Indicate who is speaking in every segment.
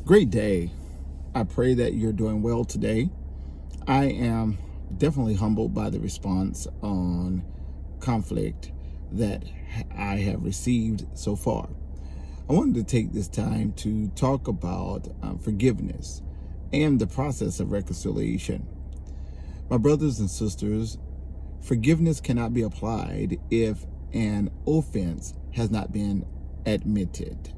Speaker 1: Great day. I pray that you're doing well today. I am definitely humbled by the response on conflict that I have received so far. I wanted to take this time to talk about forgiveness and the process of reconciliation. My brothers and sisters, forgiveness cannot be applied if an offense has not been admitted.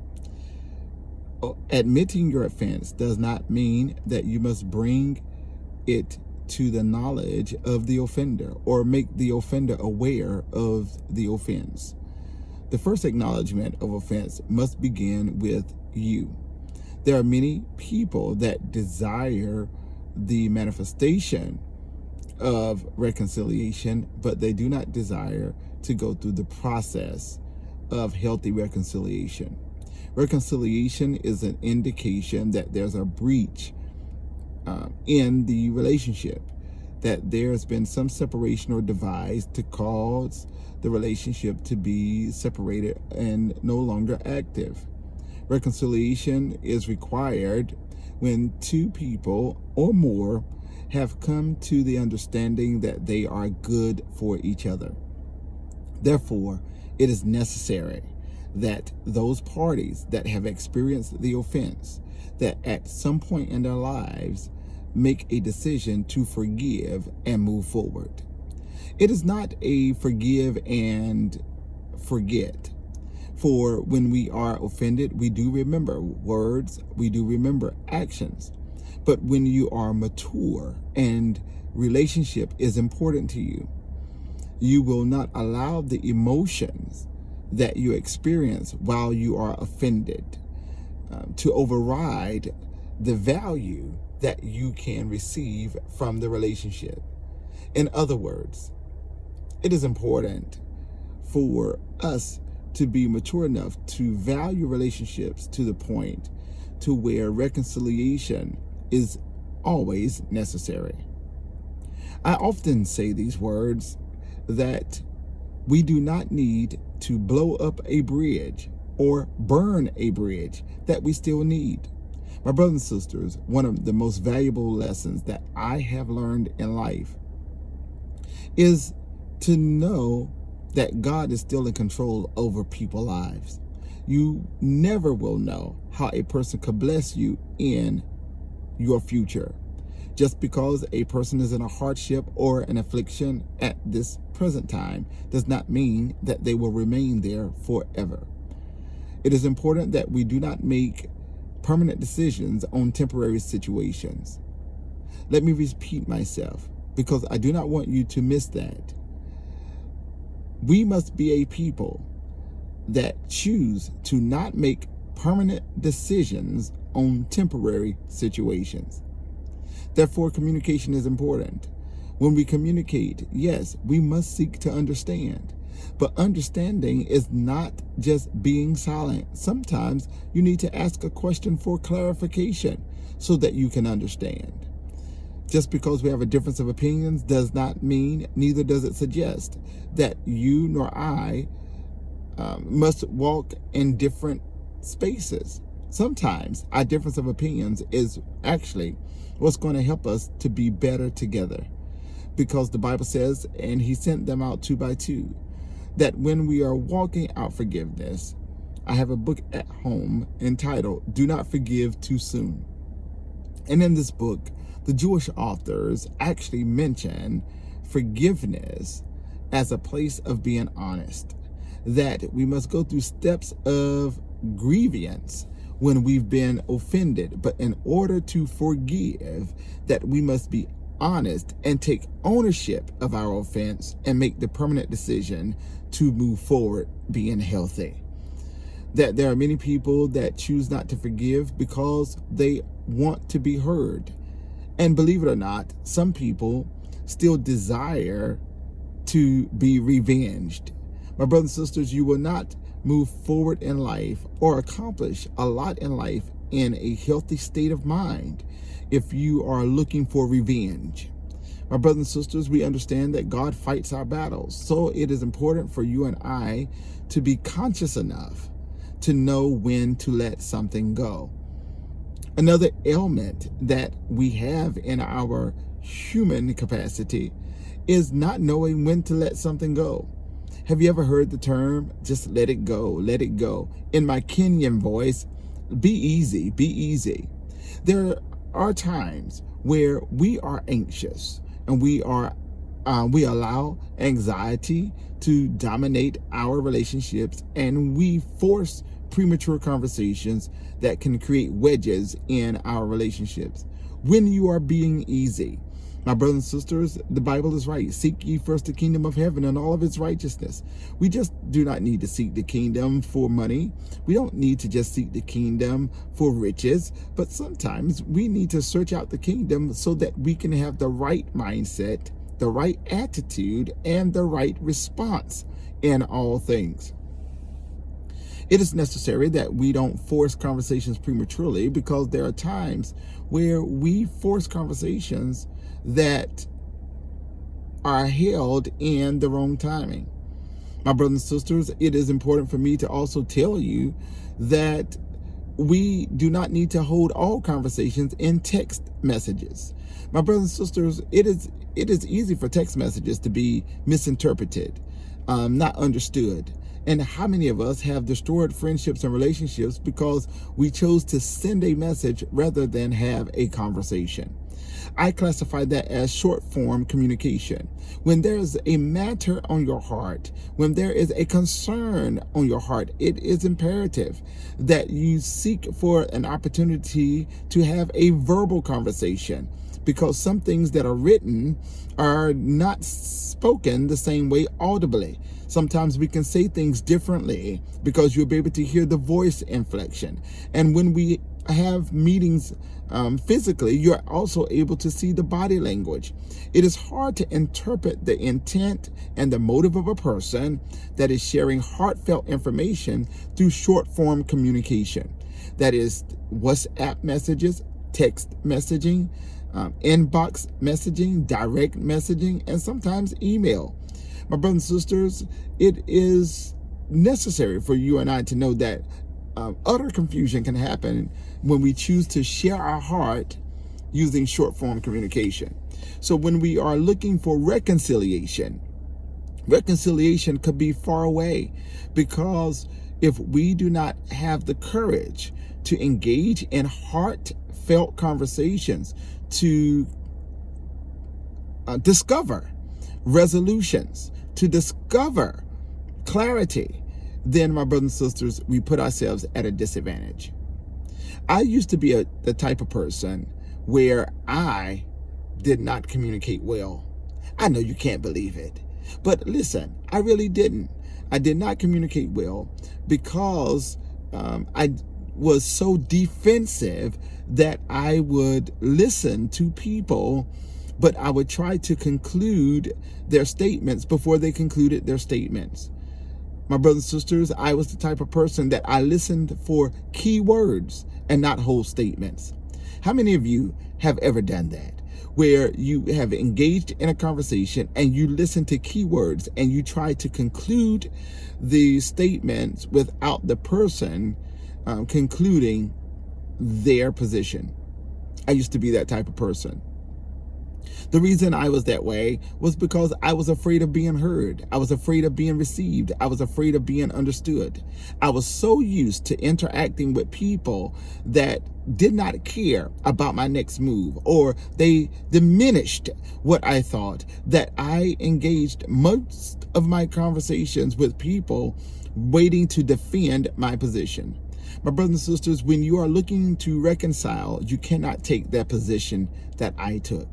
Speaker 1: Admitting your offense does not mean that you must bring it to the knowledge of the offender or make the offender aware of the offense. The first acknowledgement of offense must begin with you. There are many people that desire the manifestation of reconciliation, but they do not desire to go through the process of healthy reconciliation. Reconciliation is an indication that there's a breach in the relationship, that there's been some separation or device to cause the relationship to be separated and no longer active. Reconciliation is required when two people or more have come to the understanding that they are good for each other. Therefore, it is necessary that those parties that have experienced the offense, that at some point in their lives make a decision to forgive and move forward. It is not a forgive and forget. For when we are offended, we do remember words, we do remember actions. But when you are mature and relationship is important to you, you will not allow the emotions that you experience while you are offended to override the value that you can receive from the relationship. In other words, it is important for us to be mature enough to value relationships to the point to where reconciliation is always necessary. I often say these words, that we do not need to blow up a bridge or burn a bridge that we still need. My brothers and sisters, one of the most valuable lessons that I have learned in life is to know that God is still in control over people's lives. You never will know how a person could bless you in your future. Just because a person is in a hardship or an affliction at this present time does not mean that they will remain there forever. It is important that we do not make permanent decisions on temporary situations. Let me repeat myself, because I do not want you to miss that. We must be a people that choose to not make permanent decisions on temporary situations. Therefore, communication is important. When we communicate, yes, we must seek to understand. But understanding is not just being silent. Sometimes you need to ask a question for clarification so that you can understand. Just because we have a difference of opinions does not mean, neither does it suggest, that you nor I must walk in different spaces. Sometimes our difference of opinions is actually what's going to help us to be better together. Because the Bible says, and he sent them out 2 by 2, that when we are walking out forgiveness, I have a book at home entitled, Do Not Forgive Too Soon. And in this book, the Jewish authors actually mention forgiveness as a place of being honest, that we must go through steps of grievance when we've been offended, but in order to forgive, that we must be honest and take ownership of our offense and make the permanent decision to move forward being healthy. That there are many people that choose not to forgive because they want to be heard. And believe it or not, some people still desire to be revenged. My brothers and sisters, you will not move forward in life or accomplish a lot in life in a healthy state of mind if you are looking for revenge. My brothers and sisters, we understand that God fights our battles. So it is important for you and I to be conscious enough to know when to let something go. Another ailment that we have in our human capacity is not knowing when to let something go. Have you ever heard the term, just let it go, let it go? In my Kenyan voice, be easy, be easy. There are times where we are anxious and we allow anxiety to dominate our relationships, and we force premature conversations that can create wedges in our relationships. When you are being easy, my brothers and sisters, the Bible is right. Seek ye first the kingdom of heaven and all of its righteousness. We just do not need to seek the kingdom for money. We don't need to just seek the kingdom for riches, but sometimes we need to search out the kingdom so that we can have the right mindset, the right attitude, and the right response in all things. It is necessary that we don't force conversations prematurely, because there are times where we force conversations that are held in the wrong timing. My brothers and sisters, it is important for me to also tell you that we do not need to hold all conversations in text messages. My brothers and sisters, it is easy for text messages to be misinterpreted, not understood. And how many of us have destroyed friendships and relationships because we chose to send a message rather than have a conversation? I classify that as short form communication. When there's a matter on your heart, when there is a concern on your heart, it is imperative that you seek for an opportunity to have a verbal conversation, because some things that are written are not spoken the same way audibly. Sometimes we can say things differently because you'll be able to hear the voice inflection. And when we have meetings physically, you're also able to see the body language. It is hard to interpret the intent and the motive of a person that is sharing heartfelt information through short form communication. That is WhatsApp messages, text messaging, inbox messaging, direct messaging, and sometimes email. My brothers and sisters, it is necessary for you and I to know that utter confusion can happen when we choose to share our heart using short form communication. So when we are looking for reconciliation could be far away, because if we do not have the courage to engage in heartfelt conversations, to discover resolutions, to discover clarity, then, my brothers and sisters, we put ourselves at a disadvantage. I used to be the type of person where I did not communicate well. I know you can't believe it, but listen, I really didn't. I did not communicate well because I was so defensive that I would listen to people, but I would try to conclude their statements before they concluded their statements. My brothers and sisters, I was the type of person that I listened for key words and not whole statements. How many of you have ever done that, where you have engaged in a conversation and you listen to key words and you try to conclude the statements without the person concluding their position? I used to be that type of person. The reason I was that way was because I was afraid of being heard. I was afraid of being received. I was afraid of being understood. I was so used to interacting with people that did not care about my next move, or they diminished what I thought, that I engaged most of my conversations with people waiting to defend my position. My brothers and sisters, when you are looking to reconcile, you cannot take that position that I took.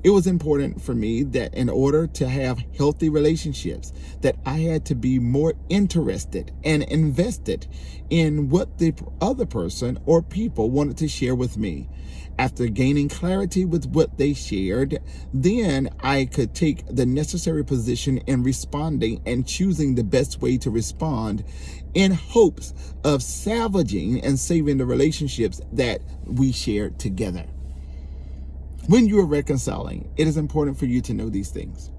Speaker 1: It was important for me that in order to have healthy relationships, that I had to be more interested and invested in what the other person or people wanted to share with me. After gaining clarity with what they shared, then I could take the necessary position in responding and choosing the best way to respond, in hopes of salvaging and saving the relationships that we shared together. When you are reconciling, it is important for you to know these things.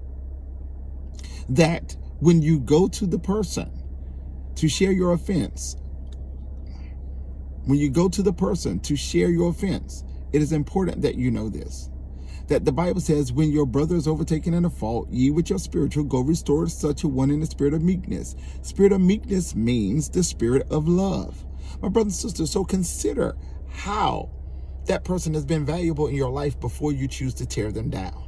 Speaker 1: That when you go to the person to share your offense, When you go to the person to share your offense, it is important that you know this, that the Bible says, when your brother is overtaken in a fault, ye with your spiritual go restore such a one in the spirit of meekness. Spirit of meekness means the spirit of love. My brothers and sisters, so consider how that person has been valuable in your life before you choose to tear them down.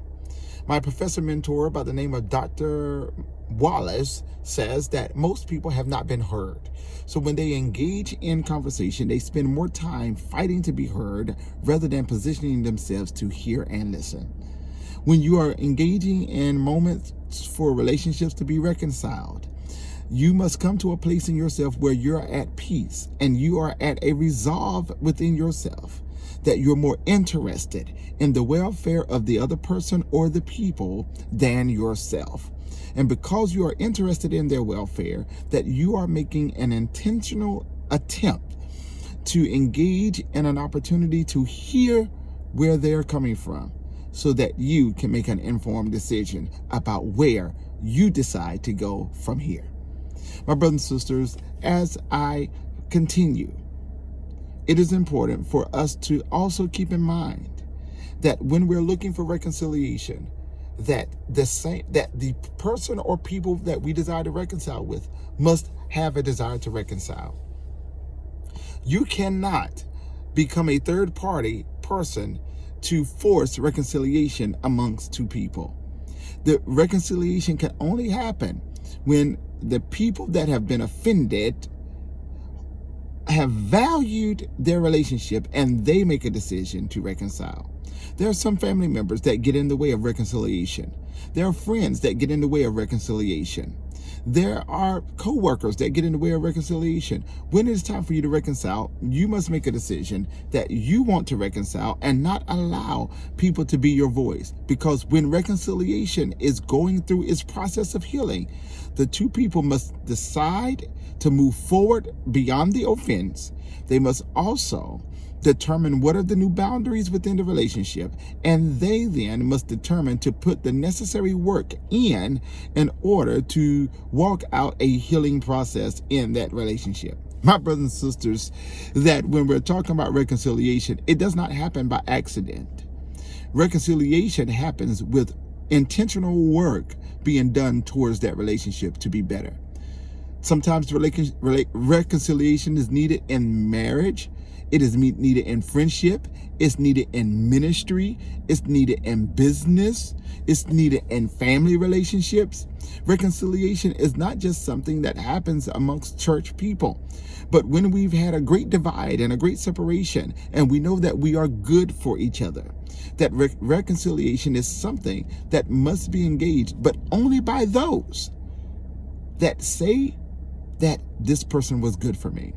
Speaker 1: My professor mentor by the name of Dr. Wallace says that most people have not been heard. So when they engage in conversation, they spend more time fighting to be heard rather than positioning themselves to hear and listen. When you are engaging in moments for relationships to be reconciled, you must come to a place in yourself where you're at peace and you are at a resolve within yourself that you're more interested in the welfare of the other person or the people than yourself. And because you are interested in their welfare, that you are making an intentional attempt to engage in an opportunity to hear where they're coming from so that you can make an informed decision about where you decide to go from here. My brothers and sisters, as I continue, it is important for us to also keep in mind that when we're looking for reconciliation, that the person or people that we desire to reconcile with must have a desire to reconcile. You cannot become a third party person to force reconciliation amongst two people. The reconciliation can only happen when the people that have been offended have valued their relationship and they make a decision to reconcile. There are some family members that get in the way of reconciliation. There are friends that get in the way of reconciliation. There are co-workers that get in the way of reconciliation. When it's time for you to reconcile, you must make a decision that you want to reconcile and not allow people to be your voice. Because when reconciliation is going through its process of healing, the two people must decide to move forward beyond the offense. They must also determine what are the new boundaries within the relationship, and they then must determine to put the necessary work in order to walk out a healing process in that relationship. My brothers and sisters, that when we're talking about reconciliation, it does not happen by accident. Reconciliation happens with intentional work being done towards that relationship to be better. Sometimes reconciliation is needed in marriage. It is needed in friendship. It's needed in ministry. It's needed in business. It's needed in family relationships. Reconciliation is not just something that happens amongst church people, but when we've had a great divide and a great separation, and we know that we are good for each other, that reconciliation is something that must be engaged, but only by those that say that this person was good for me.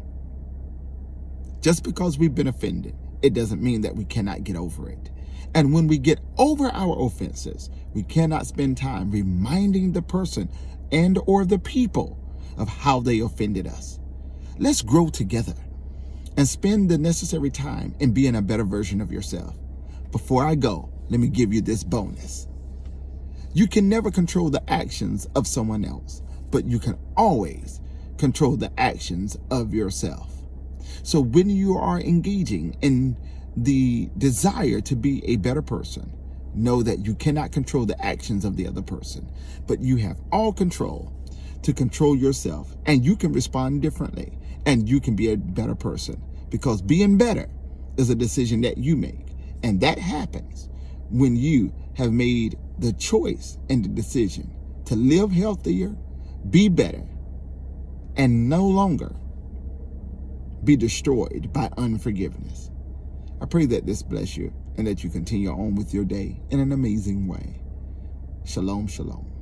Speaker 1: Just because we've been offended, it doesn't mean that we cannot get over it. And when we get over our offenses, we cannot spend time reminding the person and or the people of how they offended us. Let's grow together and spend the necessary time in being a better version of yourself. Before I go, let me give you this bonus. You can never control the actions of someone else, but you can always control the actions of yourself. So when you are engaging in the desire to be a better person, know that you cannot control the actions of the other person, but you have all control to control yourself, and you can respond differently, and you can be a better person, because being better is a decision that you make. And that happens when you have made the choice and the decision to live healthier, be better, and no longer be destroyed by unforgiveness. I pray that this bless you and that you continue on with your day in an amazing way. Shalom, shalom.